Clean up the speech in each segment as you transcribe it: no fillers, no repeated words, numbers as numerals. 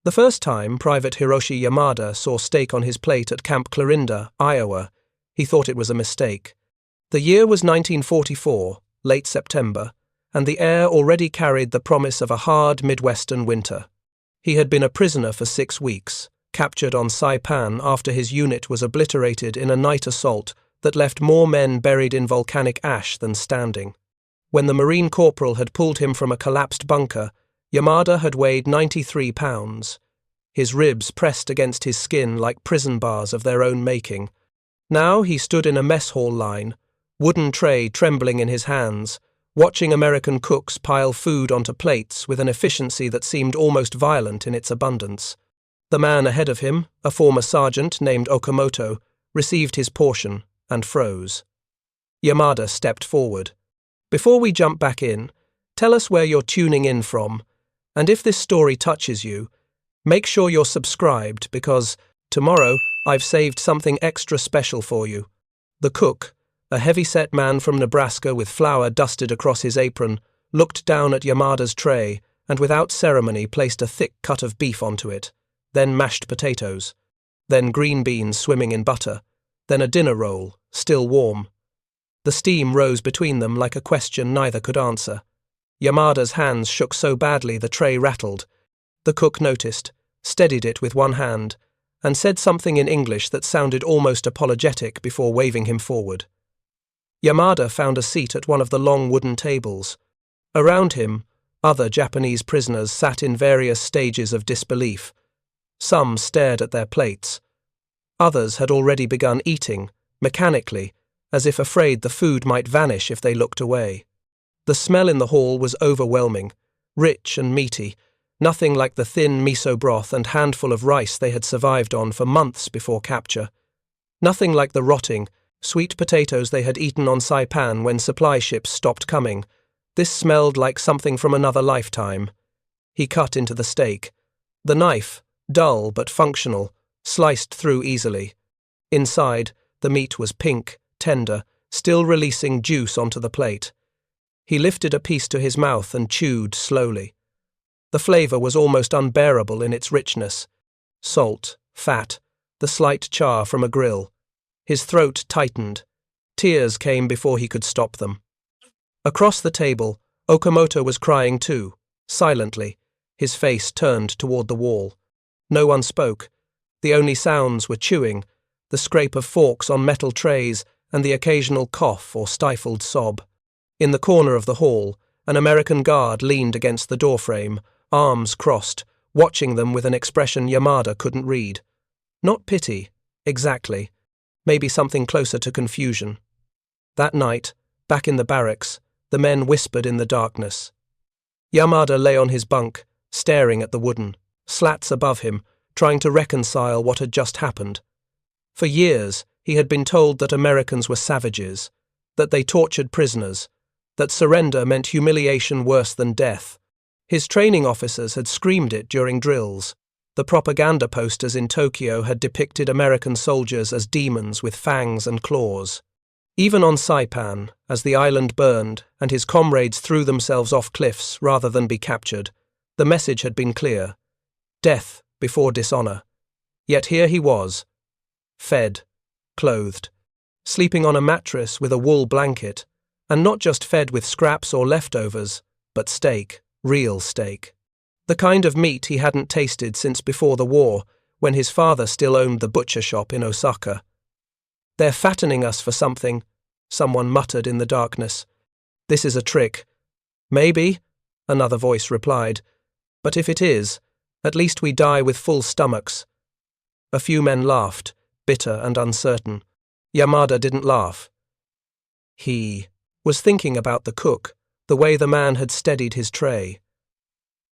The first time Private Hiroshi Yamada saw steak on his plate at Camp Clarinda, Iowa, he thought it was a mistake. The year was 1944, late September, and the air already carried the promise of a hard Midwestern winter. He had been a prisoner for 6 weeks, captured on Saipan after his unit was obliterated in a night assault that left more men buried in volcanic ash than standing. When the Marine corporal had pulled him from a collapsed bunker, Yamada had weighed 93 pounds. His ribs pressed against his skin like prison bars of their own making. Now he stood in a mess hall line, wooden tray trembling in his hands, watching American cooks pile food onto plates with an efficiency that seemed almost violent in its abundance. The man ahead of him, a former sergeant named Okamoto, received his portion and froze. Yamada stepped forward. Before we jump back in, tell us where you're tuning in from, and if this story touches you, make sure you're subscribed because tomorrow I've saved something extra special for you. The cook, a heavy-set man from Nebraska with flour dusted across his apron, looked down at Yamada's tray and without ceremony placed a thick cut of beef onto it, then mashed potatoes, then green beans swimming in butter, then a dinner roll, still warm. The steam rose between them like a question neither could answer. Yamada's hands shook so badly the tray rattled. The cook noticed, steadied it with one hand, and said something in English that sounded almost apologetic before waving him forward. Yamada found a seat at one of the long wooden tables. Around him, other Japanese prisoners sat in various stages of disbelief. Some stared at their plates. Others had already begun eating, mechanically, as if afraid the food might vanish if they looked away. The smell in the hall was overwhelming, rich and meaty, nothing like the thin miso broth and handful of rice they had survived on for months before capture. Nothing like the rotting, sweet potatoes they had eaten on Saipan when supply ships stopped coming. This smelled like something from another lifetime. He cut into the steak. The knife, dull but functional, sliced through easily. Inside, the meat was pink, tender, still releasing juice onto the plate. He lifted a piece to his mouth and chewed slowly. The flavor was almost unbearable in its richness. Salt, fat, the slight char from a grill. His throat tightened. Tears came before he could stop them. Across the table, Okamoto was crying too, silently, his face turned toward the wall. No one spoke. The only sounds were chewing, the scrape of forks on metal trays, and the occasional cough or stifled sob. In the corner of the hall, an American guard leaned against the doorframe, arms crossed, watching them with an expression Yamada couldn't read. Not pity, exactly. Maybe something closer to confusion. That night, back in the barracks, the men whispered in the darkness. Yamada lay on his bunk, staring at the wooden, slats above him, trying to reconcile what had just happened. For years, he had been told that Americans were savages, that they tortured prisoners, that surrender meant humiliation worse than death. His training officers had screamed it during drills. The propaganda posters in Tokyo had depicted American soldiers as demons with fangs and claws. Even on Saipan, as the island burned and his comrades threw themselves off cliffs rather than be captured, the message had been clear. Death before dishonor. Yet here he was, fed, clothed, sleeping on a mattress with a wool blanket, and not just fed with scraps or leftovers, but steak, real steak. The kind of meat he hadn't tasted since before the war, when his father still owned the butcher shop in Osaka. They're fattening us for something, someone muttered in the darkness. This is a trick. Maybe, another voice replied, but if it is, at least we die with full stomachs. A few men laughed, bitter and uncertain. Yamada didn't laugh. He was thinking about the cook, the way the man had steadied his tray.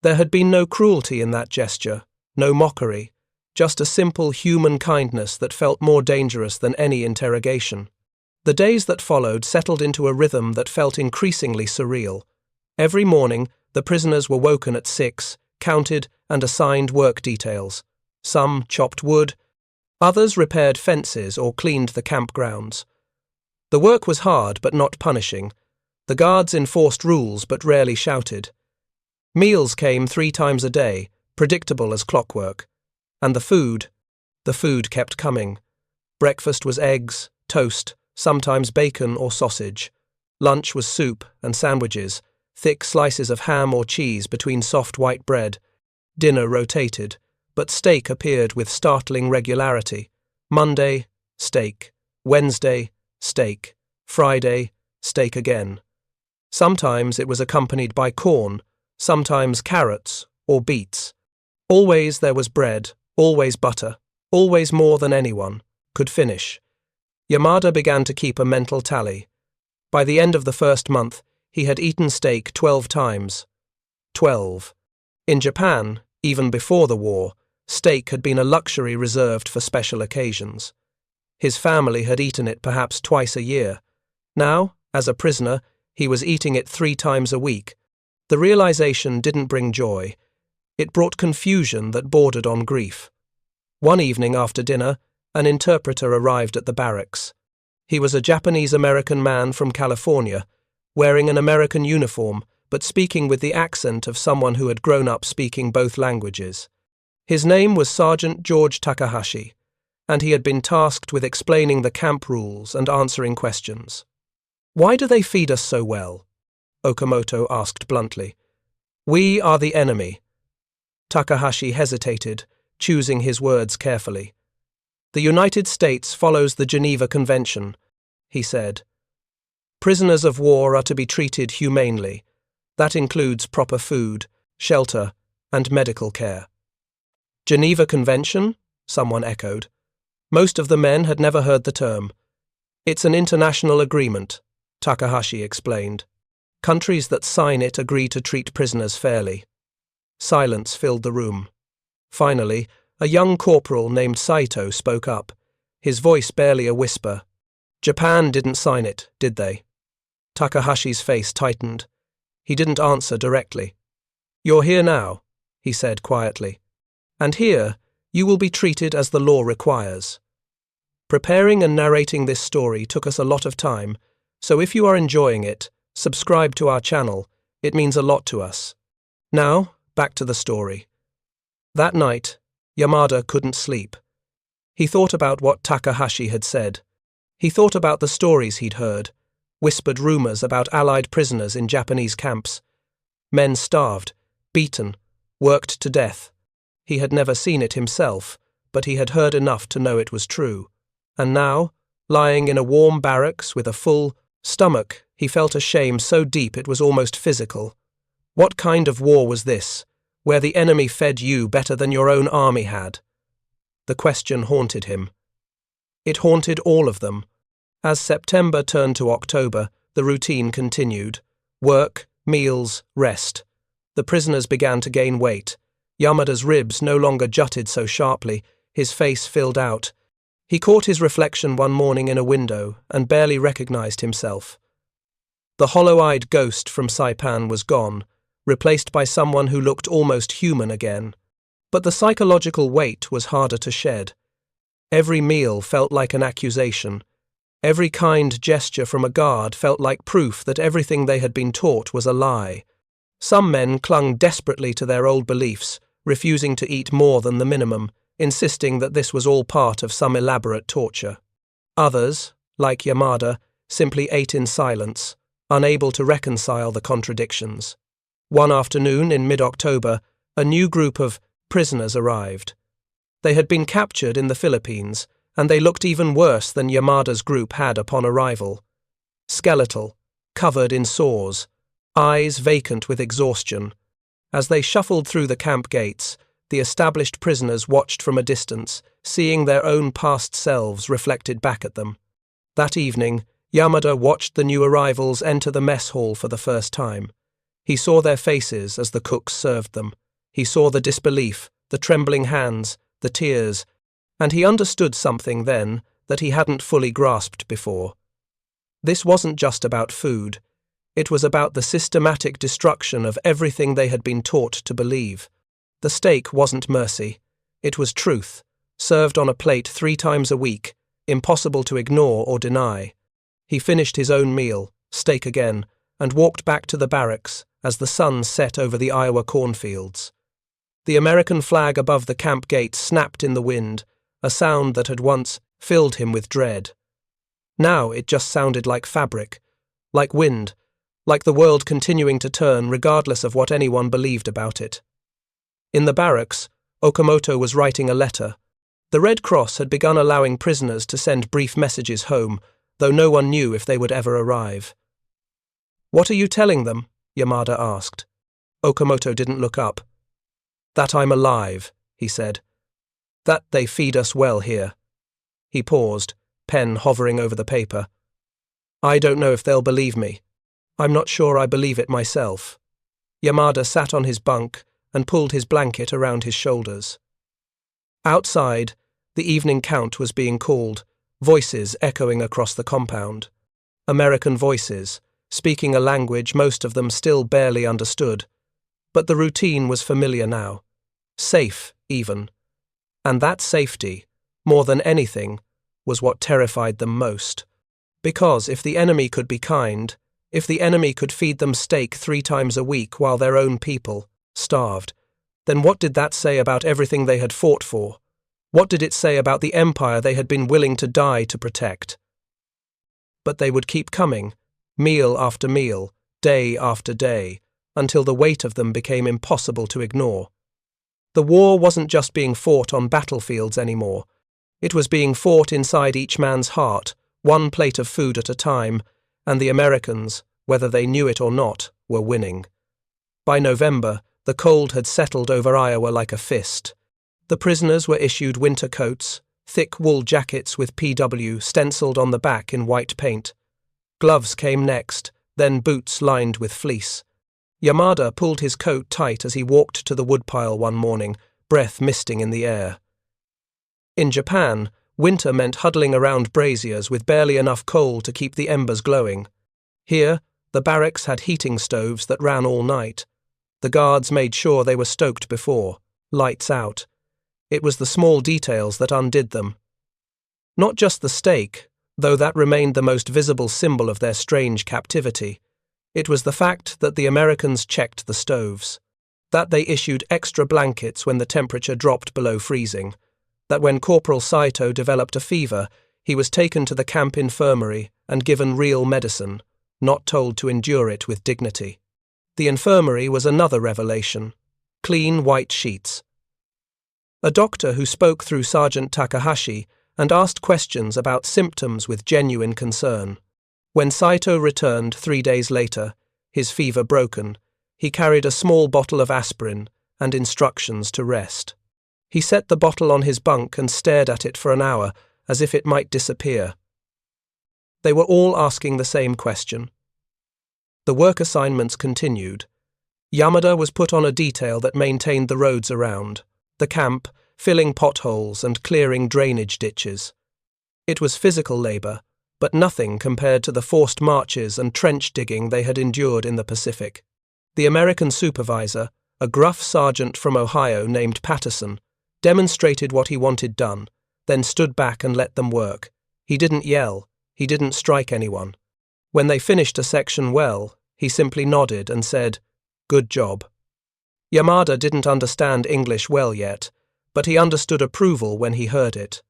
There had been no cruelty in that gesture, no mockery, just a simple human kindness that felt more dangerous than any interrogation. The days that followed settled into a rhythm that felt increasingly surreal. Every morning, the prisoners were woken at 6, counted, and assigned work details. Some chopped wood, others repaired fences or cleaned the campgrounds. The work was hard but not punishing. The guards enforced rules but rarely shouted. Meals came 3 times a day, predictable as clockwork. And the food kept coming. Breakfast was eggs, toast, sometimes bacon or sausage. Lunch was soup and sandwiches, thick slices of ham or cheese between soft white bread. Dinner rotated, but steak appeared with startling regularity. Monday, steak. Wednesday, steak. Friday, steak again. Sometimes it was accompanied by corn, sometimes carrots or beets. Always there was bread, always butter, always more than anyone could finish. Yamada began to keep a mental tally. By the end of the first month, he had eaten steak 12 times. 12. In Japan, even before the war, steak had been a luxury reserved for special occasions. His family had eaten it perhaps twice a year. Now, as a prisoner, he was eating it 3 times a week. The realization didn't bring joy. It brought confusion that bordered on grief. One evening after dinner, an interpreter arrived at the barracks. He was a Japanese-American man from California, wearing an American uniform, but speaking with the accent of someone who had grown up speaking both languages. His name was Sergeant George Takahashi, and he had been tasked with explaining the camp rules and answering questions. "Why do they feed us so well?" Okamoto asked bluntly. "We are the enemy." Takahashi hesitated, choosing his words carefully. "The United States follows the Geneva Convention," he said. "Prisoners of war are to be treated humanely. That includes proper food, shelter, and medical care." "Geneva Convention?" someone echoed. Most of the men had never heard the term. "It's an international agreement," Takahashi explained. "Countries that sign it agree to treat prisoners fairly." Silence filled the room. Finally, a young corporal named Saito spoke up, his voice barely a whisper. "Japan didn't sign it, did they?" Takahashi's face tightened. He didn't answer directly. "You're here now," he said quietly. "And here, you will be treated as the law requires." Preparing and narrating this story took us a lot of time, so if you are enjoying it, subscribe to our channel. It means a lot to us. Now, back to the story. That night, Yamada couldn't sleep. He thought about what Takahashi had said. He thought about the stories he'd heard, whispered rumors about Allied prisoners in Japanese camps. Men starved, beaten, worked to death. He had never seen it himself, but he had heard enough to know it was true. And now, lying in a warm barracks with a full stomach, he felt a shame so deep it was almost physical. What kind of war was this, where the enemy fed you better than your own army had? The question haunted him. It haunted all of them. As September turned to October, the routine continued. Work, meals, rest. The prisoners began to gain weight. Yamada's ribs no longer jutted so sharply, his face filled out. He caught his reflection one morning in a window and barely recognized himself. The hollow-eyed ghost from Saipan was gone, replaced by someone who looked almost human again. But the psychological weight was harder to shed. Every meal felt like an accusation. Every kind gesture from a guard felt like proof that everything they had been taught was a lie. Some men clung desperately to their old beliefs, refusing to eat more than the minimum, insisting that this was all part of some elaborate torture. Others, like Yamada, simply ate in silence, unable to reconcile the contradictions. One afternoon in mid-October, a new group of prisoners arrived. They had been captured in the Philippines, and they looked even worse than Yamada's group had upon arrival. Skeletal, covered in sores, eyes vacant with exhaustion. As they shuffled through the camp gates, the established prisoners watched from a distance, seeing their own past selves reflected back at them. That evening, Yamada watched the new arrivals enter the mess hall for the first time. He saw their faces as the cooks served them. He saw the disbelief, the trembling hands, the tears, and he understood something then that he hadn't fully grasped before. This wasn't just about food. It was about the systematic destruction of everything they had been taught to believe. The steak wasn't mercy. It was truth, served on a plate 3 times a week, impossible to ignore or deny. He finished his own meal, steak again, and walked back to the barracks as the sun set over the Iowa cornfields. The American flag above the camp gate snapped in the wind, a sound that had once filled him with dread. Now it just sounded like fabric, like wind, like the world continuing to turn regardless of what anyone believed about it. In the barracks, Okamoto was writing a letter. The Red Cross had begun allowing prisoners to send brief messages home, though no one knew if they would ever arrive. "What are you telling them?" Yamada asked. Okamoto didn't look up. "That I'm alive," he said. "That they feed us well here." He paused, pen hovering over the paper. "I don't know if they'll believe me. I'm not sure I believe it myself." Yamada sat on his bunk and pulled his blanket around his shoulders. Outside, the evening count was being called, voices echoing across the compound. American voices, speaking a language most of them still barely understood. But the routine was familiar now. Safe, even. And that safety, more than anything, was what terrified them most. Because if the enemy could be kind, if the enemy could feed them steak 3 times a week while their own people starved, then what did that say about everything they had fought for? What did it say about the empire they had been willing to die to protect? But they would keep coming, meal after meal, day after day, until the weight of them became impossible to ignore. The war wasn't just being fought on battlefields anymore. It was being fought inside each man's heart, one plate of food at a time, and the Americans, whether they knew it or not, were winning. By November, the cold had settled over Iowa like a fist. The prisoners were issued winter coats, thick wool jackets with PW stenciled on the back in white paint. Gloves came next, then boots lined with fleece. Yamada pulled his coat tight as he walked to the woodpile one morning, breath misting in the air. In Japan, winter meant huddling around braziers with barely enough coal to keep the embers glowing. Here, the barracks had heating stoves that ran all night. The guards made sure they were stoked before, lights out. It was the small details that undid them. Not just the steak, though that remained the most visible symbol of their strange captivity. It was the fact that the Americans checked the stoves, that they issued extra blankets when the temperature dropped below freezing, that when Corporal Saito developed a fever, he was taken to the camp infirmary and given real medicine, not told to endure it with dignity. The infirmary was another revelation. Clean white sheets. A doctor who spoke through Sergeant Takahashi and asked questions about symptoms with genuine concern. When Saito returned 3 days later, his fever broken, he carried a small bottle of aspirin and instructions to rest. He set the bottle on his bunk and stared at it for an hour, as if it might disappear. They were all asking the same question. The work assignments continued. Yamada was put on a detail that maintained the roads around, the camp, filling potholes and clearing drainage ditches. It was physical labor, but nothing compared to the forced marches and trench digging they had endured in the Pacific. The American supervisor, a gruff sergeant from Ohio named Patterson, demonstrated what he wanted done, then stood back and let them work. He didn't yell, he didn't strike anyone. When they finished a section well, he simply nodded and said, "Good job." Yamada didn't understand English well yet, but he understood approval when he heard it.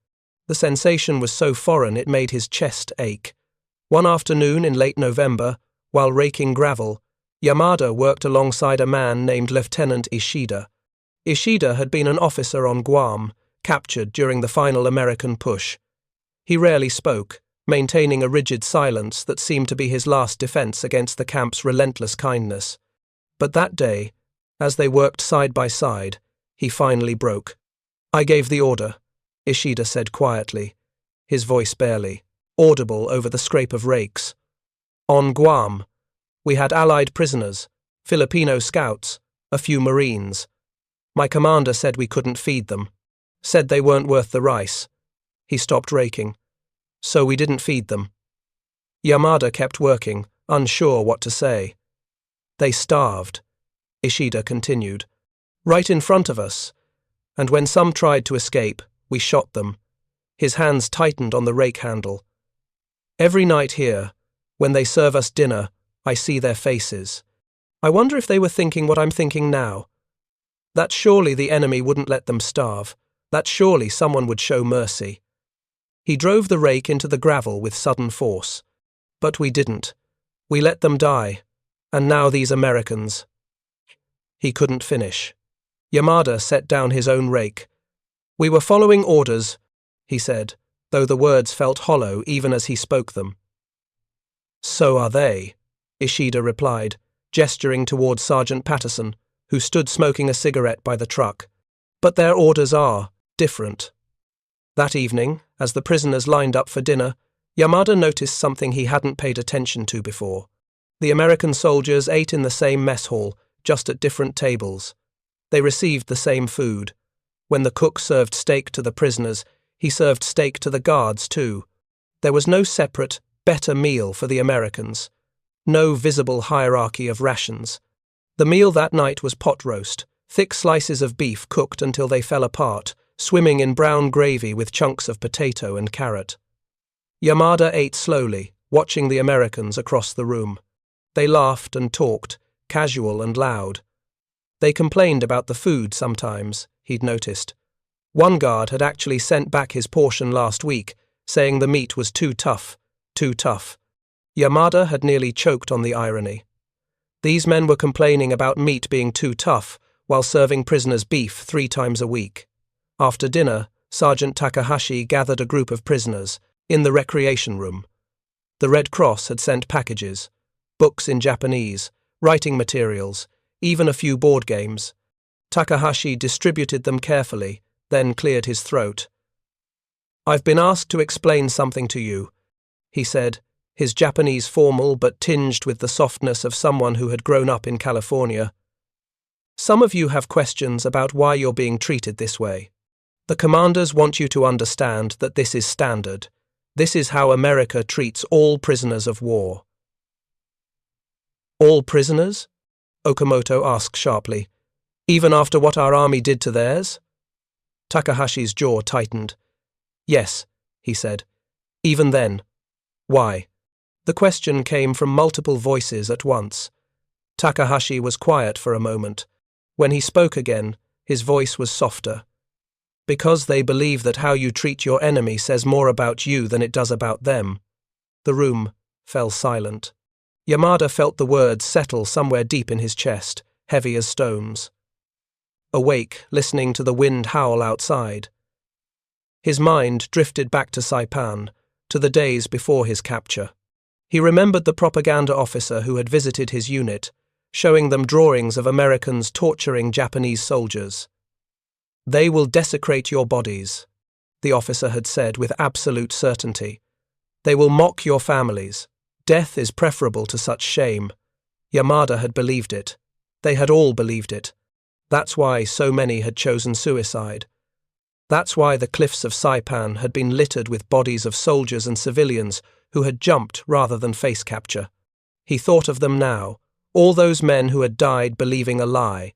The sensation was so foreign it made his chest ache. One afternoon in late November, while raking gravel, Yamada worked alongside a man named Lieutenant Ishida. Ishida had been an officer on Guam, captured during the final American push. He rarely spoke, maintaining a rigid silence that seemed to be his last defense against the camp's relentless kindness. But that day, as they worked side by side, he finally broke. "I gave the order," Ishida said quietly, his voice barely audible over the scrape of rakes. "On Guam, we had Allied prisoners, Filipino scouts, a few Marines. My commander said we couldn't feed them, said they weren't worth the rice." He stopped raking. "So we didn't feed them." Yamada kept working, unsure what to say. "They starved," Ishida continued, "right in front of us, and when some tried to escape, we shot them." His hands tightened on the rake handle. "Every night here, when they serve us dinner, I see their faces. I wonder if they were thinking what I'm thinking now. That surely the enemy wouldn't let them starve. That surely someone would show mercy. He drove the rake into the gravel with sudden force. But we didn't. We let them die. And now these Americans. He couldn't finish. Yamada set down his own rake. We were following orders, he said, though the words felt hollow even as he spoke them. So are they, Ishida replied, gesturing towards Sergeant Patterson, who stood smoking a cigarette by the truck. But their orders are different. That evening, as the prisoners lined up for dinner, Yamada noticed something he hadn't paid attention to before. The American soldiers ate in the same mess hall, just at different tables. They received the same food. When the cook served steak to the prisoners, he served steak to the guards too. There was no separate, better meal for the Americans. No visible hierarchy of rations. The meal that night was pot roast, thick slices of beef cooked until they fell apart, swimming in brown gravy with chunks of potato and carrot. Yamada ate slowly, watching the Americans across the room. They laughed and talked, casual and loud. They complained about the food sometimes, he'd noticed. One guard had actually sent back his portion last week, saying the meat was too tough, too tough. Yamada had nearly choked on the irony. These men were complaining about meat being too tough while serving prisoners beef 3 times a week. After dinner, Sergeant Takahashi gathered a group of prisoners in the recreation room. The Red Cross had sent packages, books in Japanese, writing materials, even a few board games. Takahashi distributed them carefully, then cleared his throat. "I've been asked to explain something to you," he said, his Japanese formal but tinged with the softness of someone who had grown up in California. "Some of you have questions about why you're being treated this way. The commanders want you to understand that this is standard. This is how America treats all prisoners of war." "All prisoners?" Okamoto asked sharply. "Even after what our army did to theirs?" Takahashi's jaw tightened. "Yes," he said. "Even then. Why?" The question came from multiple voices at once. Takahashi was quiet for a moment. When he spoke again, his voice was softer. "Because they believe that how you treat your enemy says more about you than it does about them." The room fell silent. Yamada felt the words settle somewhere deep in his chest, heavy as stones. Awake, listening to the wind howl outside. His mind drifted back to Saipan, to the days before his capture. He remembered the propaganda officer who had visited his unit, showing them drawings of Americans torturing Japanese soldiers. "They will desecrate your bodies," the officer had said with absolute certainty. "They will mock your families. Death is preferable to such shame." Yamada had believed it. They had all believed it. That's why so many had chosen suicide. That's why the cliffs of Saipan had been littered with bodies of soldiers and civilians who had jumped rather than face capture. He thought of them now, all those men who had died believing a lie.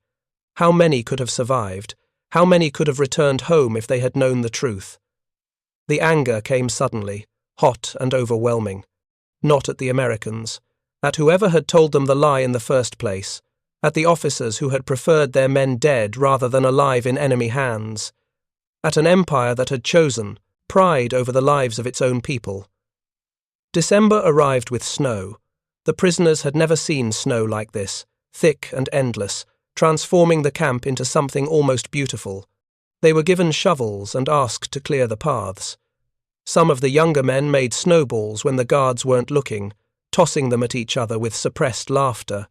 How many could have survived? How many could have returned home if they had known the truth? The anger came suddenly, hot and overwhelming. Not at the Americans, at whoever had told them the lie in the first place, at the officers who had preferred their men dead rather than alive in enemy hands, at an empire that had chosen pride over the lives of its own people. December arrived with snow. The prisoners had never seen snow like this, thick and endless, transforming the camp into something almost beautiful. They were given shovels and asked to clear the paths. Some of the younger men made snowballs when the guards weren't looking, tossing them at each other with suppressed laughter.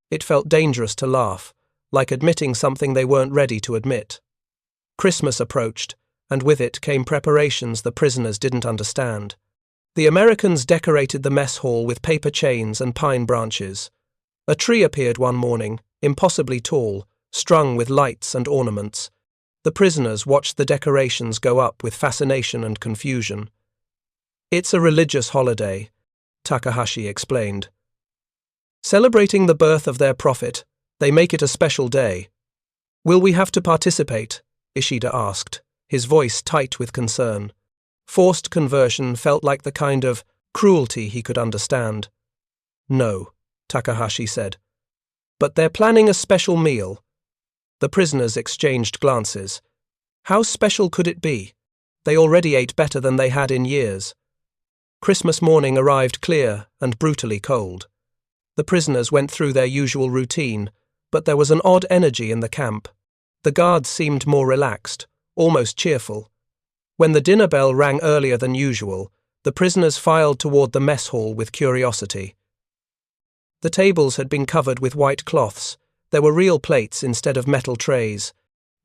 It felt dangerous to laugh, like admitting something they weren't ready to admit. Christmas approached, and with it came preparations the prisoners didn't understand. The Americans decorated the mess hall with paper chains and pine branches. A tree appeared one morning, impossibly tall, strung with lights and ornaments. The prisoners watched the decorations go up with fascination and confusion. "It's a religious holiday," Takahashi explained. "Celebrating the birth of their prophet, they make it a special day." "Will we have to participate?" Ishida asked, his voice tight with concern. Forced conversion felt like the kind of cruelty he could understand. "No," Takahashi said. "But they're planning a special meal." The prisoners exchanged glances. How special could it be? They already ate better than they had in years. Christmas morning arrived clear and brutally cold. The prisoners went through their usual routine, but there was an odd energy in the camp. The guards seemed more relaxed, almost cheerful. When the dinner bell rang earlier than usual, the prisoners filed toward the mess hall with curiosity. The tables had been covered with white cloths. There were real plates instead of metal trays.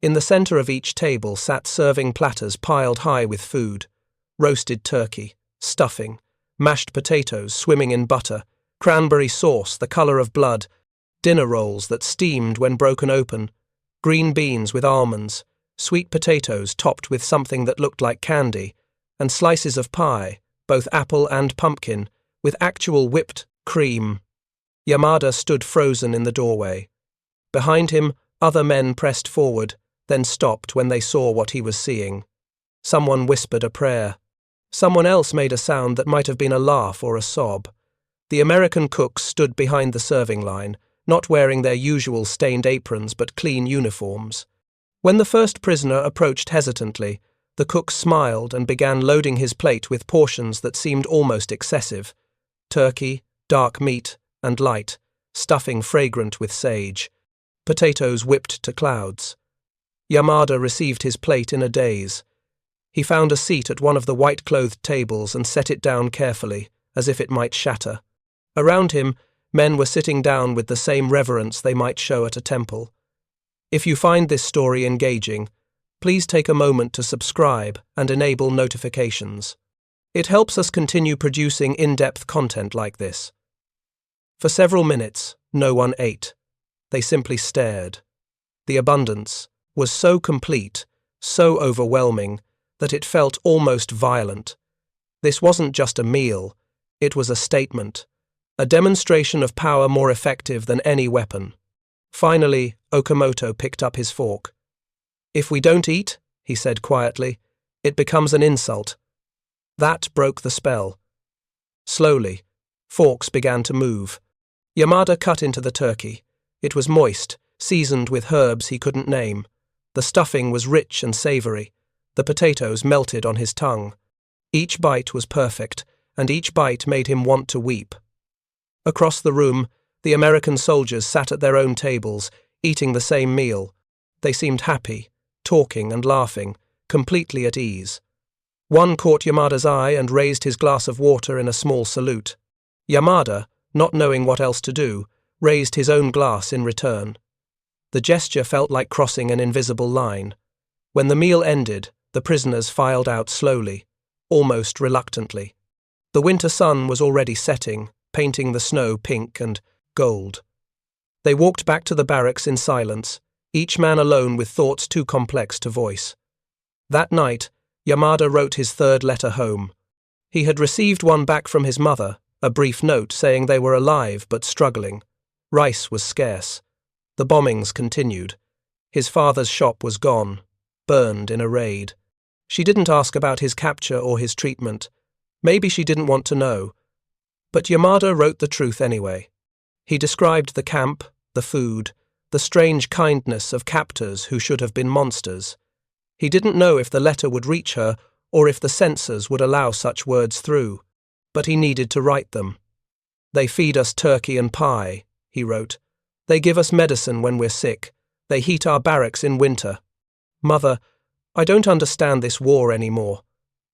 In the center of each table sat serving platters piled high with food: roasted turkey, stuffing, mashed potatoes swimming in butter, cranberry sauce the color of blood, dinner rolls that steamed when broken open, green beans with almonds, sweet potatoes topped with something that looked like candy, and slices of pie, both apple and pumpkin, with actual whipped cream. Yamada stood frozen in the doorway. Behind him, other men pressed forward, then stopped when they saw what he was seeing. Someone whispered a prayer. Someone else made a sound that might have been a laugh or a sob. The American cooks stood behind the serving line, not wearing their usual stained aprons but clean uniforms. When the first prisoner approached hesitantly, the cook smiled and began loading his plate with portions that seemed almost excessive: turkey, dark meat, and light, stuffing fragrant with sage, potatoes whipped to clouds. Yamada received his plate in a daze. He found a seat at one of the white-clothed tables and set it down carefully, as if it might shatter. Around him, men were sitting down with the same reverence they might show at a temple. If you find this story engaging, please take a moment to subscribe and enable notifications. It helps us continue producing in-depth content like this. For several minutes, no one ate. They simply stared. The abundance was so complete, so overwhelming, that it felt almost violent. This wasn't just a meal, it was a statement, a demonstration of power more effective than any weapon. Finally, Okamoto picked up his fork. "If we don't eat," he said quietly, "it becomes an insult." That broke the spell. Slowly, forks began to move. Yamada cut into the turkey. It was moist, seasoned with herbs he couldn't name. The stuffing was rich and savory. The potatoes melted on his tongue. Each bite was perfect, and each bite made him want to weep. Across the room, the American soldiers sat at their own tables, eating the same meal. They seemed happy, talking and laughing, completely at ease. One caught Yamada's eye and raised his glass of water in a small salute. Yamada, not knowing what else to do, raised his own glass in return. The gesture felt like crossing an invisible line. When the meal ended, the prisoners filed out slowly, almost reluctantly. The winter sun was already setting, painting the snow pink and gold. They walked back to the barracks in silence, each man alone with thoughts too complex to voice. That night, Yamada wrote his third letter home. He had received one back from his mother, a brief note saying they were alive but struggling. Rice was scarce. The bombings continued. His father's shop was gone, burned in a raid. She didn't ask about his capture or his treatment. Maybe she didn't want to know. But Yamada wrote the truth anyway. He described the camp, the food, the strange kindness of captors who should have been monsters. He didn't know if the letter would reach her or if the censors would allow such words through, but he needed to write them. "They feed us turkey and pie," he wrote. "They give us medicine when we're sick. They heat our barracks in winter. Mother, I don't understand this war anymore.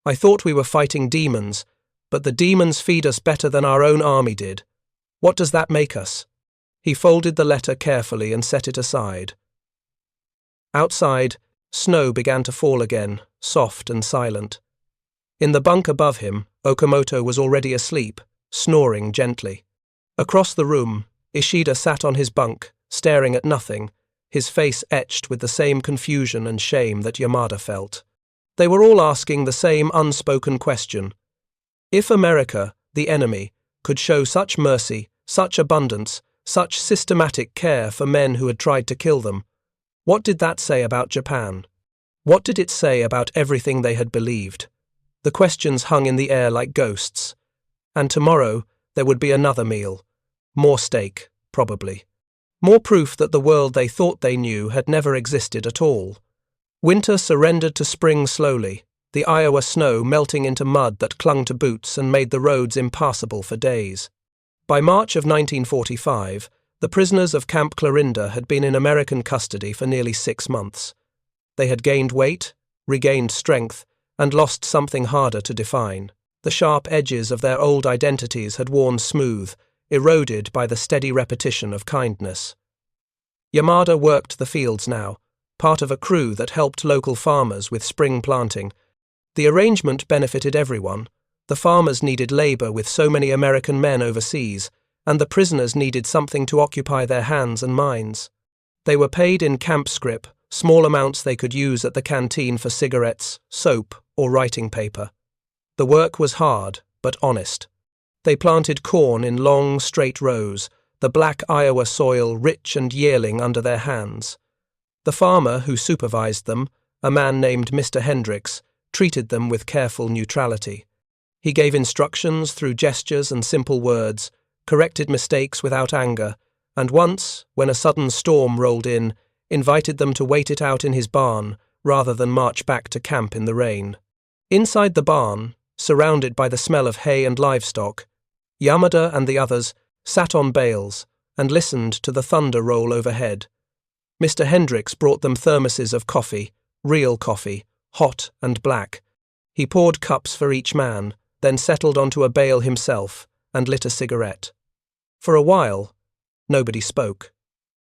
I thought we were fighting demons, but the demons feed us better than our own army did. What does that make us?" He folded the letter carefully and set it aside. Outside, snow began to fall again, soft and silent. In the bunk above him, Okamoto was already asleep, snoring gently. Across the room, Ishida sat on his bunk, staring at nothing, his face etched with the same confusion and shame that Yamada felt. They were all asking the same unspoken question. If America, the enemy, could show such mercy, such abundance, such systematic care for men who had tried to kill them, what did that say about Japan? What did it say about everything they had believed? The questions hung in the air like ghosts. And tomorrow, there would be another meal. More steak, probably. More proof that the world they thought they knew had never existed at all. Winter surrendered to spring slowly, the Iowa snow melting into mud that clung to boots and made the roads impassable for days. By March of 1945, the prisoners of Camp Clarinda had been in American custody for nearly 6 months. They had gained weight, regained strength, and lost something harder to define. The sharp edges of their old identities had worn smooth, eroded by the steady repetition of kindness. Yamada worked the fields now, part of a crew that helped local farmers with spring planting. The arrangement benefited everyone. The farmers needed labor with so many American men overseas, and the prisoners needed something to occupy their hands and minds. They were paid in camp scrip, small amounts they could use at the canteen for cigarettes, soap, or writing paper. The work was hard, but honest. They planted corn in long, straight rows, the black Iowa soil rich and yielding under their hands. The farmer who supervised them, a man named Mr. Hendricks, treated them with careful neutrality. He gave instructions through gestures and simple words, corrected mistakes without anger, and once, when a sudden storm rolled in, invited them to wait it out in his barn rather than march back to camp in the rain. Inside the barn, surrounded by the smell of hay and livestock, Yamada and the others sat on bales and listened to the thunder roll overhead. Mr. Hendricks brought them thermoses of coffee, real coffee, hot and black. He poured cups for each man, then settled onto a bale himself and lit a cigarette. For a while, nobody spoke.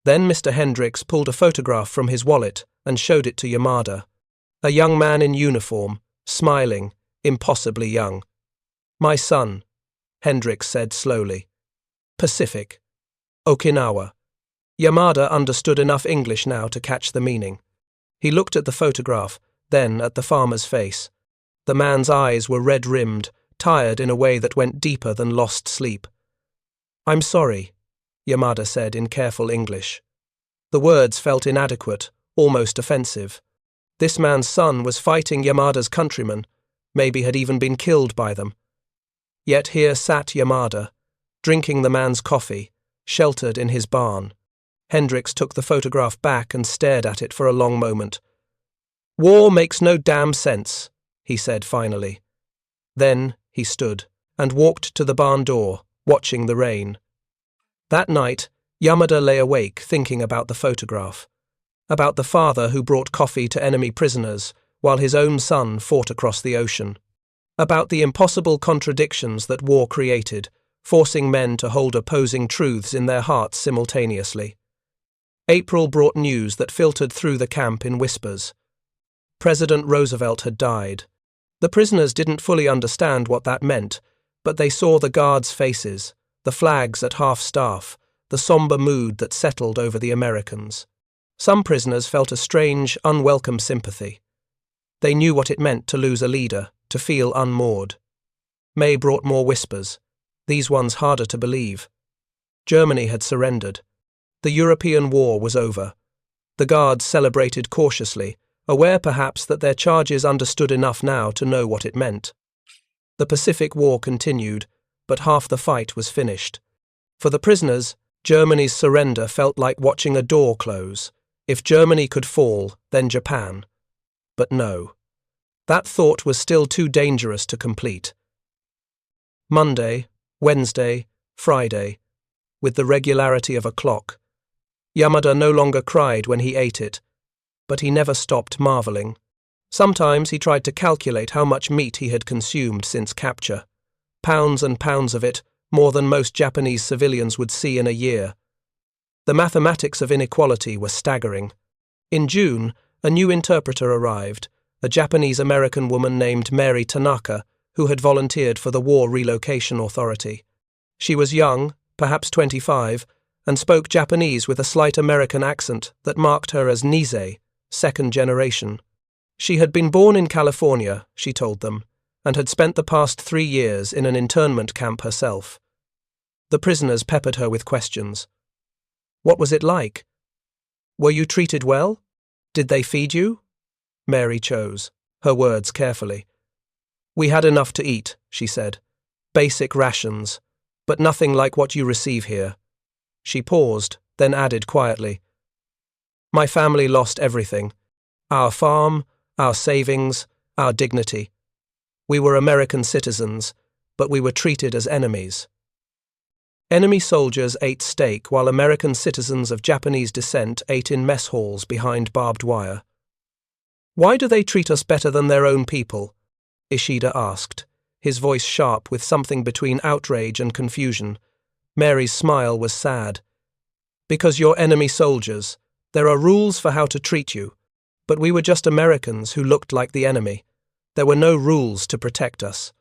Then Mr. Hendricks pulled a photograph from his wallet and showed it to Yamada. A young man in uniform, smiling, impossibly young. "My son," Hendricks said slowly. "Pacific. Okinawa." Yamada understood enough English now to catch the meaning. He looked at the photograph, then at the farmer's face. The man's eyes were red-rimmed, tired in a way that went deeper than lost sleep. "I'm sorry," Yamada said in careful English. The words felt inadequate, almost offensive. This man's son was fighting Yamada's countrymen, maybe had even been killed by them. Yet here sat Yamada, drinking the man's coffee, sheltered in his barn. Hendricks took the photograph back and stared at it for a long moment. "War makes no damn sense," he said finally. Then he stood and walked to the barn door, watching the rain. That night, Yamada lay awake thinking about the photograph, about the father who brought coffee to enemy prisoners while his own son fought across the ocean, about the impossible contradictions that war created, forcing men to hold opposing truths in their hearts simultaneously. April brought news that filtered through the camp in whispers. President Roosevelt had died. The prisoners didn't fully understand what that meant, but they saw the guards' faces, the flags at half-staff, the somber mood that settled over the Americans. Some prisoners felt a strange, unwelcome sympathy. They knew what it meant to lose a leader, to feel unmoored. May brought more whispers, these ones harder to believe. Germany had surrendered. The European war was over. The guards celebrated cautiously, aware perhaps that their charges understood enough now to know what it meant. The Pacific War continued, but half the fight was finished. For the prisoners, Germany's surrender felt like watching a door close. If Germany could fall, then Japan. But no. That thought was still too dangerous to complete. Monday, Wednesday, Friday, with the regularity of a clock. Yamada no longer cried when he ate it, but he never stopped marveling. Sometimes he tried to calculate how much meat he had consumed since capture. Pounds and pounds of it, more than most Japanese civilians would see in a year. The mathematics of inequality were staggering. In June, a new interpreter arrived, a Japanese-American woman named Mary Tanaka, who had volunteered for the War Relocation Authority. She was young, perhaps 25, and spoke Japanese with a slight American accent that marked her as Nisei, second generation. She had been born in California, she told them, and had spent the past 3 years in an internment camp herself. The prisoners peppered her with questions. What was it like? Were you treated well? Did they feed you? Mary chose, her words carefully. We had enough to eat, she said. Basic rations, but nothing like what you receive here. She paused, then added quietly, "My family lost everything. Our farm, our savings, our dignity. We were American citizens, but we were treated as enemies." Enemy soldiers ate steak while American citizens of Japanese descent ate in mess halls behind barbed wire. "Why do they treat us better than their own people?" Ishida asked, his voice sharp with something between outrage and confusion. Mary's smile was sad. "Because you're enemy soldiers. There are rules for how to treat you. But we were just Americans who looked like the enemy. There were no rules to protect us."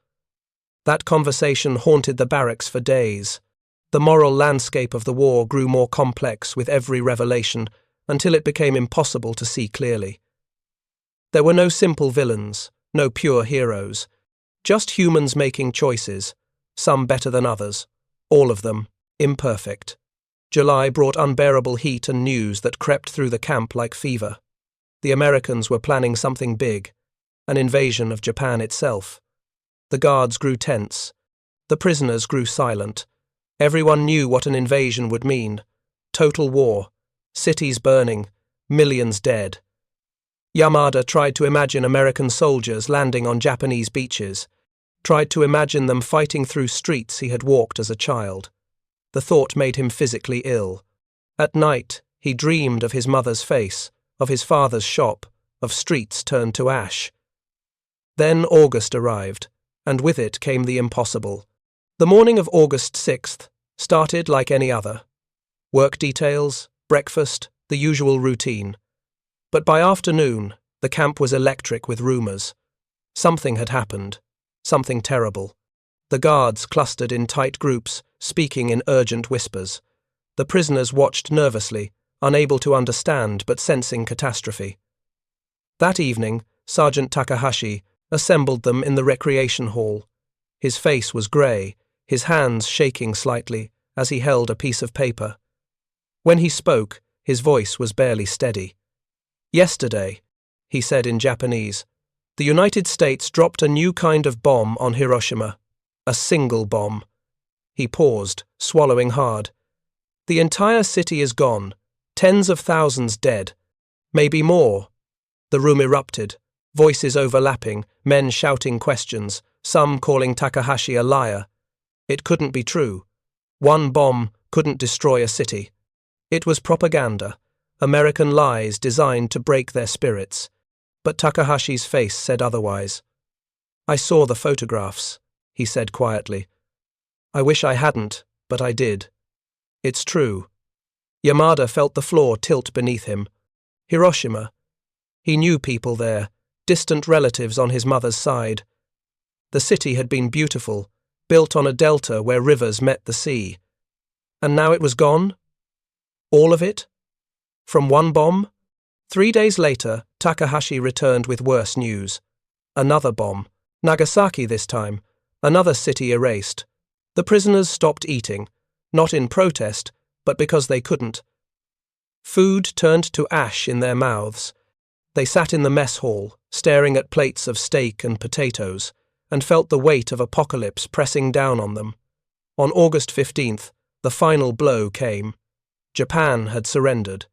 That conversation haunted the barracks for days. The moral landscape of the war grew more complex with every revelation until it became impossible to see clearly. There were no simple villains, no pure heroes, just humans making choices, some better than others, all of them imperfect. July brought unbearable heat and news that crept through the camp like fever. The Americans were planning something big, an invasion of Japan itself. The guards grew tense. The prisoners grew silent. Everyone knew what an invasion would mean. Total war, cities burning, millions dead. Yamada tried to imagine American soldiers landing on Japanese beaches, tried to imagine them fighting through streets he had walked as a child. The thought made him physically ill. At night, he dreamed of his mother's face, of his father's shop, of streets turned to ash. Then August arrived, and with it came the impossible. The morning of August 6th started like any other. Work details, breakfast, the usual routine. But by afternoon, the camp was electric with rumors. Something had happened, something terrible. The guards clustered in tight groups, speaking in urgent whispers. The prisoners watched nervously, unable to understand but sensing catastrophe. That evening, Sergeant Takahashi assembled them in the recreation hall. His face was grey, his hands shaking slightly as he held a piece of paper. When he spoke, his voice was barely steady. "Yesterday," he said in Japanese, "the United States dropped a new kind of bomb on Hiroshima. A single bomb." He paused, swallowing hard. "The entire city is gone. Tens of thousands dead. Maybe more." The room erupted, voices overlapping, men shouting questions, some calling Takahashi a liar. It couldn't be true. One bomb couldn't destroy a city. It was propaganda, American lies designed to break their spirits. But Takahashi's face said otherwise. "I saw the photographs," he said quietly. "I wish I hadn't, but I did. It's true." Yamada felt the floor tilt beneath him. Hiroshima. He knew people there, distant relatives on his mother's side. The city had been beautiful, built on a delta where rivers met the sea. And now it was gone? All of it? From one bomb? 3 days later, Takahashi returned with worse news. Another bomb. Nagasaki this time. Another city erased. The prisoners stopped eating, not in protest, but because they couldn't. Food turned to ash in their mouths. They sat in the mess hall, staring at plates of steak and potatoes, and felt the weight of apocalypse pressing down on them. On August 15th, the final blow came. Japan had surrendered.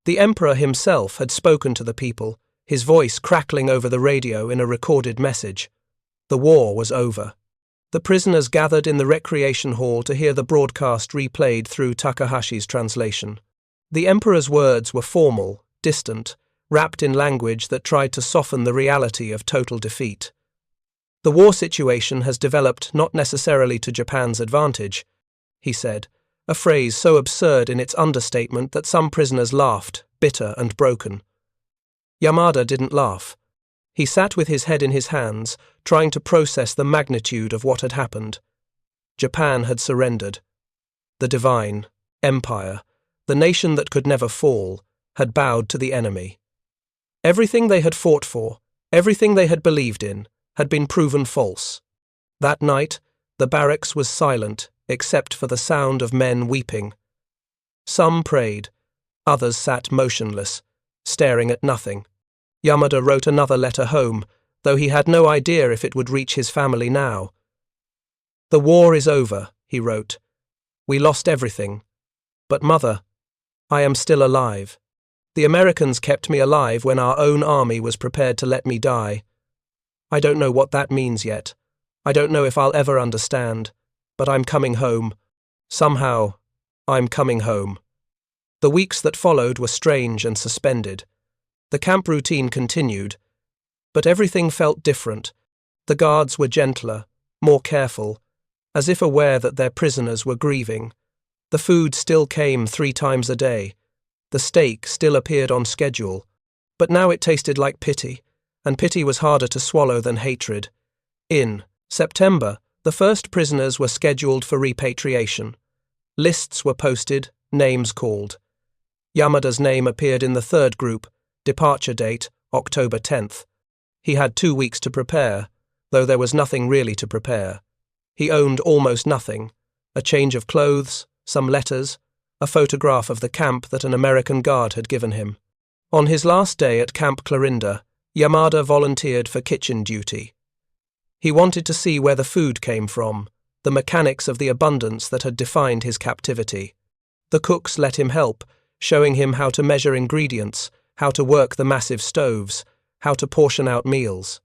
The emperor himself had spoken to the people, his voice crackling over the radio in a recorded message. The war was over. The prisoners gathered in the recreation hall to hear the broadcast replayed through Takahashi's translation. The emperor's words were formal, distant, wrapped in language that tried to soften the reality of total defeat. "The war situation has developed not necessarily to Japan's advantage," he said, a phrase so absurd in its understatement that some prisoners laughed, bitter and broken. Yamada didn't laugh. He sat with his head in his hands, trying to process the magnitude of what had happened. Japan had surrendered. The divine, empire, the nation that could never fall, had bowed to the enemy. Everything they had fought for, everything they had believed in, had been proven false. That night, the barracks was silent except for the sound of men weeping. Some prayed, others sat motionless, staring at nothing. Yamada wrote another letter home, though he had no idea if it would reach his family now. "The war is over," he wrote. "We lost everything. But Mother, I am still alive. The Americans kept me alive when our own army was prepared to let me die. I don't know what that means yet. I don't know if I'll ever understand, but I'm coming home. Somehow, I'm coming home. The weeks that followed were strange and suspended. The camp routine continued, but everything felt different. The guards were gentler, more careful, as if aware that their prisoners were grieving. The food still came 3 times a day. The steak still appeared on schedule, but now it tasted like pity, and pity was harder to swallow than hatred. In September, the first prisoners were scheduled for repatriation. Lists were posted, names called. Yamada's name appeared in the third group, departure date, October 10th. He had 2 weeks to prepare, though there was nothing really to prepare. He owned almost nothing: a change of clothes, some letters, a photograph of the camp that an American guard had given him. On his last day at Camp Clarinda, Yamada volunteered for kitchen duty. He wanted to see where the food came from, the mechanics of the abundance that had defined his captivity. The cooks let him help, showing him how to measure ingredients, how to work the massive stoves, how to portion out meals.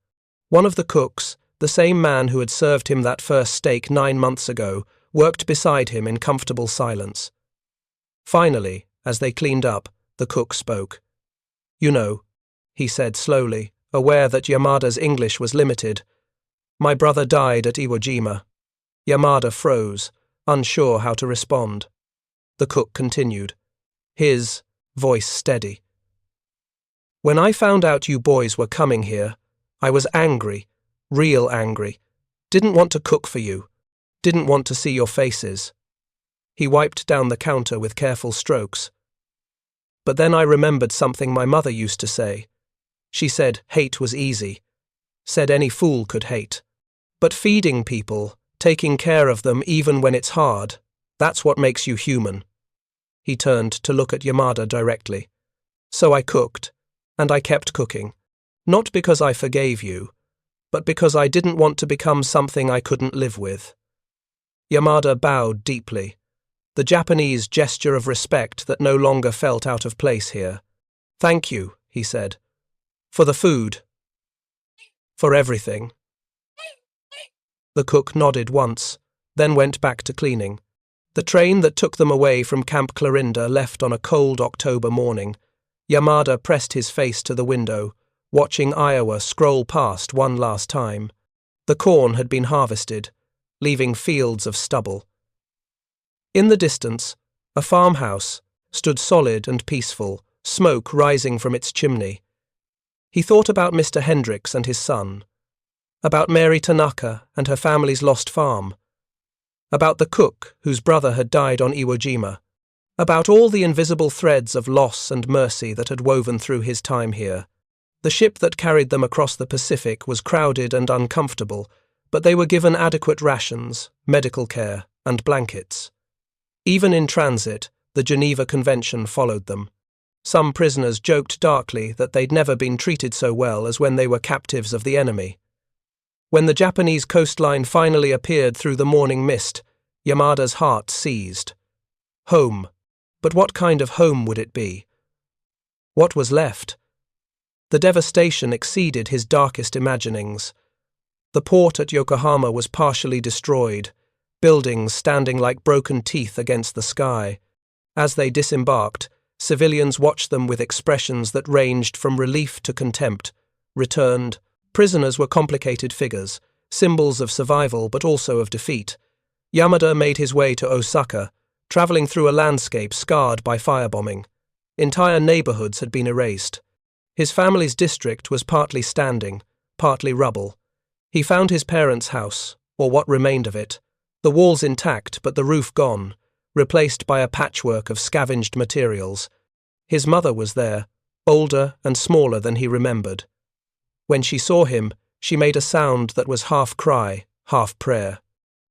One of the cooks, the same man who had served him that first steak 9 months ago, worked beside him in comfortable silence. Finally, as they cleaned up, the cook spoke. "You know," he said slowly, aware that Yamada's English was limited, "my brother died at Iwo Jima." Yamada froze, unsure how to respond. The cook continued, his voice steady. "When I found out you boys were coming here, I was angry, real angry. Didn't want to cook for you. Didn't want to see your faces." He wiped down the counter with careful strokes. "But then I remembered something my mother used to say. She said hate was easy. Said any fool could hate. But feeding people, taking care of them even when it's hard, that's what makes you human." He turned to look at Yamada directly. "So I cooked, and I kept cooking. Not because I forgave you, but because I didn't want to become something I couldn't live with." Yamada bowed deeply, the Japanese gesture of respect that no longer felt out of place here. "Thank you," he said. "For the food. For everything." The cook nodded once, then went back to cleaning. The train that took them away from Camp Clarinda left on a cold October morning. Yamada pressed his face to the window, watching Iowa scroll past one last time. The corn had been harvested, leaving fields of stubble. In the distance, a farmhouse stood solid and peaceful, smoke rising from its chimney. He thought about Mr. Hendricks and his son, about Mary Tanaka and her family's lost farm, about the cook whose brother had died on Iwo Jima, about all the invisible threads of loss and mercy that had woven through his time here. The ship that carried them across the Pacific was crowded and uncomfortable, but they were given adequate rations, medical care, and blankets. Even in transit, the Geneva Convention followed them. Some prisoners joked darkly that they'd never been treated so well as when they were captives of the enemy. When the Japanese coastline finally appeared through the morning mist, Yamada's heart seized. Home. But what kind of home would it be? What was left? The devastation exceeded his darkest imaginings. The port at Yokohama was partially destroyed, buildings standing like broken teeth against the sky. As they disembarked, civilians watched them with expressions that ranged from relief to contempt. Returned, prisoners were complicated figures, symbols of survival but also of defeat. Yamada made his way to Osaka, traveling through a landscape scarred by firebombing. Entire neighborhoods had been erased. His family's district was partly standing, partly rubble. He found his parents' house, or what remained of it, the walls intact but the roof gone, replaced by a patchwork of scavenged materials. His mother was there, older and smaller than he remembered. When she saw him, she made a sound that was half cry, half prayer.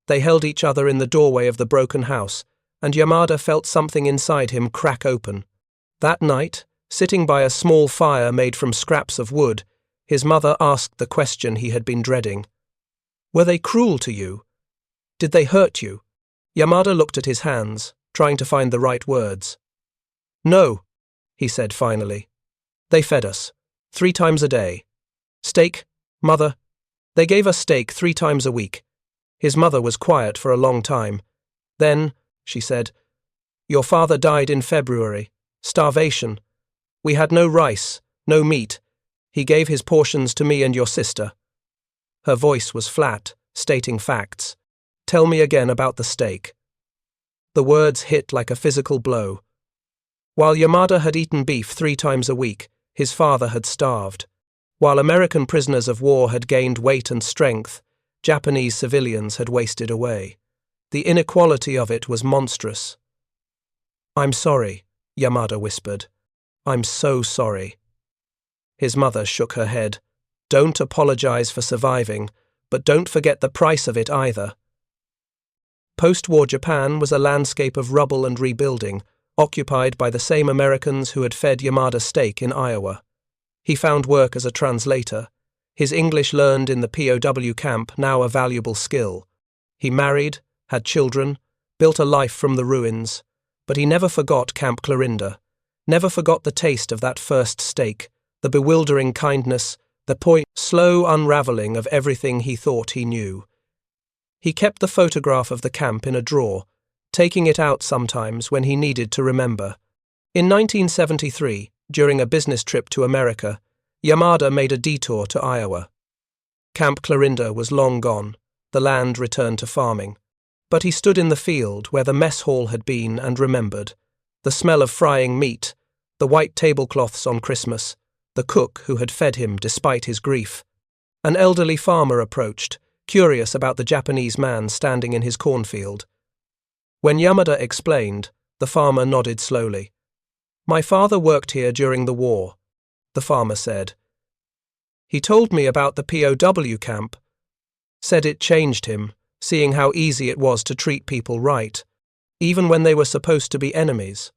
They held each other in the doorway of the broken house, and Yamada felt something inside him crack open. That night, sitting by a small fire made from scraps of wood, his mother asked the question he had been dreading. "Were they cruel to you? Did they hurt you?" Yamada looked at his hands, trying to find the right words. No, he said finally. They fed us. 3 times a day. Steak, mother. They gave us steak 3 times a week. His mother was quiet for a long time. Then, she said, your father died in February. Starvation. We had no rice, no meat. He gave his portions to me and your sister. Her voice was flat, stating facts. Tell me again about the steak. The words hit like a physical blow. While Yamada had eaten beef 3 times a week, his father had starved. While American prisoners of war had gained weight and strength, Japanese civilians had wasted away. The inequality of it was monstrous. I'm sorry, Yamada whispered. I'm so sorry. His mother shook her head. Don't apologize for surviving, but don't forget the price of it either. Post-war Japan was a landscape of rubble and rebuilding, occupied by the same Americans who had fed Yamada steak in Iowa. He found work as a translator, his English learned in the POW camp now a valuable skill. He married, had children, built a life from the ruins, but he never forgot Camp Clarinda, never forgot the taste of that first steak, the bewildering kindness, the slow unraveling of everything he thought he knew. He kept the photograph of the camp in a drawer, taking it out sometimes when he needed to remember. In 1973, during a business trip to America, Yamada made a detour to Iowa. Camp Clarinda was long gone, the land returned to farming. But he stood in the field where the mess hall had been and remembered. The smell of frying meat, the white tablecloths on Christmas, the cook who had fed him despite his grief. An elderly farmer approached, curious about the Japanese man standing in his cornfield. When Yamada explained, the farmer nodded slowly. My father worked here during the war, the farmer said. He told me about the POW camp. Said it changed him, seeing how easy it was to treat people right, even when they were supposed to be enemies.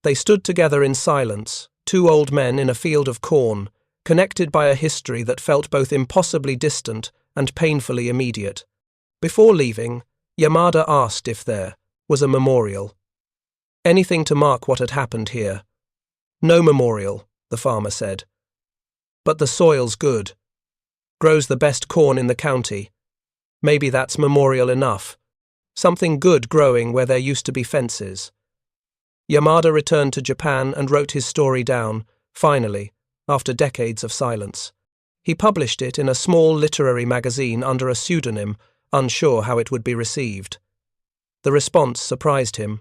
They stood together in silence, 2 old men in a field of corn, connected by a history that felt both impossibly distant and painfully immediate. Before leaving, Yamada asked if there was a memorial. Anything to mark what had happened here. No memorial, the farmer said. But the soil's good. Grows the best corn in the county. Maybe that's memorial enough. Something good growing where there used to be fences. Yamada returned to Japan and wrote his story down, finally, after decades of silence. He published it in a small literary magazine under a pseudonym, unsure how it would be received. The response surprised him.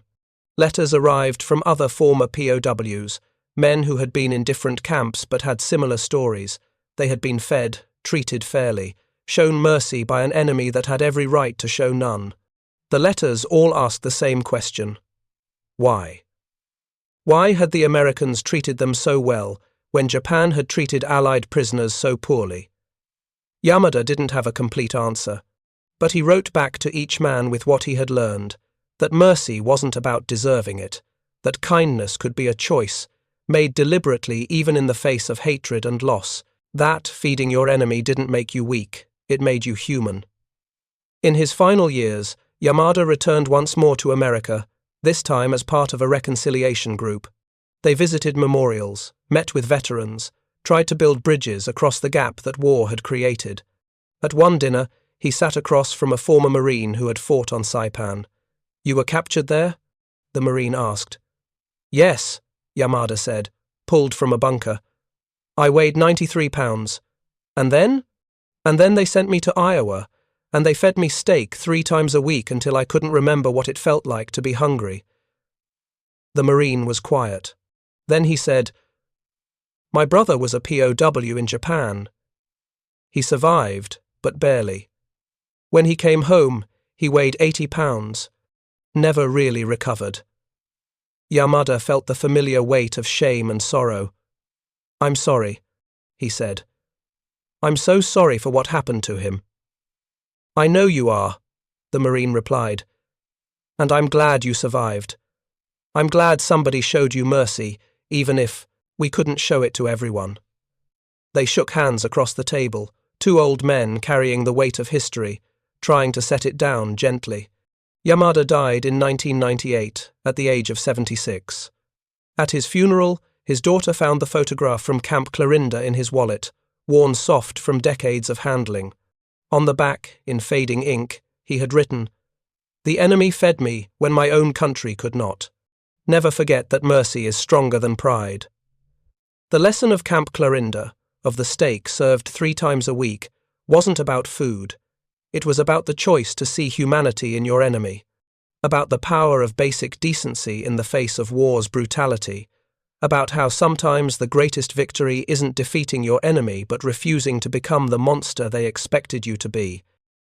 Letters arrived from other former POWs, men who had been in different camps but had similar stories. They had been fed, treated fairly, shown mercy by an enemy that had every right to show none. The letters all asked the same question. Why? Why had the Americans treated them so well when Japan had treated Allied prisoners so poorly? Yamada didn't have a complete answer, but he wrote back to each man with what he had learned, that mercy wasn't about deserving it, that kindness could be a choice, made deliberately even in the face of hatred and loss, that feeding your enemy didn't make you weak, it made you human. In his final years, Yamada returned once more to America, this time as part of a reconciliation group. They visited memorials, met with veterans, tried to build bridges across the gap that war had created. At one dinner, he sat across from a former Marine who had fought on Saipan. You were captured there? The Marine asked. Yes, Yamada said, pulled from a bunker. I weighed 93 pounds. And then? And then they sent me to Iowa, and they fed me steak 3 times a week until I couldn't remember what it felt like to be hungry. The Marine was quiet. Then he said, My brother was a POW in Japan. He survived, but barely. When he came home, he weighed 80 pounds. Never really recovered. Yamada felt the familiar weight of shame and sorrow. I'm sorry, he said. I'm so sorry for what happened to him. I know you are, the Marine replied. And I'm glad you survived. I'm glad somebody showed you mercy, even if we couldn't show it to everyone. They shook hands across the table, 2 old men carrying the weight of history, trying to set it down gently. Yamada died in 1998 at the age of 76. At his funeral, his daughter found the photograph from Camp Clarinda in his wallet, worn soft from decades of handling. On the back, in fading ink, he had written, "The enemy fed me when my own country could not. Never forget that mercy is stronger than pride." The lesson of Camp Clarinda, of the steak served 3 times a week, wasn't about food. It was about the choice to see humanity in your enemy, about the power of basic decency in the face of war's brutality, about how sometimes the greatest victory isn't defeating your enemy but refusing to become the monster they expected you to be.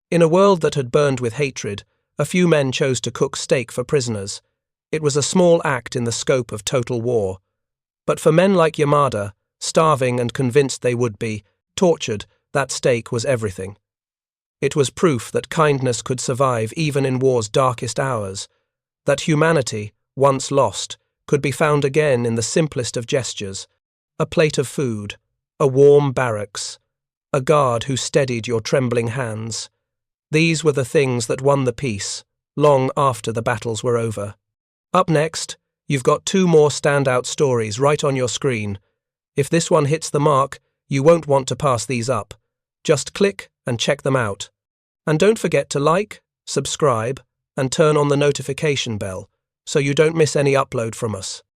In a world that had burned with hatred, a few men chose to cook steak for prisoners. It was a small act in the scope of total war. But for men like Yamada, starving and convinced they would be tortured, that steak was everything. It was proof that kindness could survive even in war's darkest hours, that humanity, once lost, could be found again in the simplest of gestures: a plate of food, a warm barracks, a guard who steadied your trembling hands. These were the things that won the peace, long after the battles were over. Up next, you've got 2 more standout stories right on your screen. If this one hits the mark, you won't want to pass these up. Just click and check them out. And don't forget to like, subscribe, and turn on the notification bell so you don't miss any upload from us.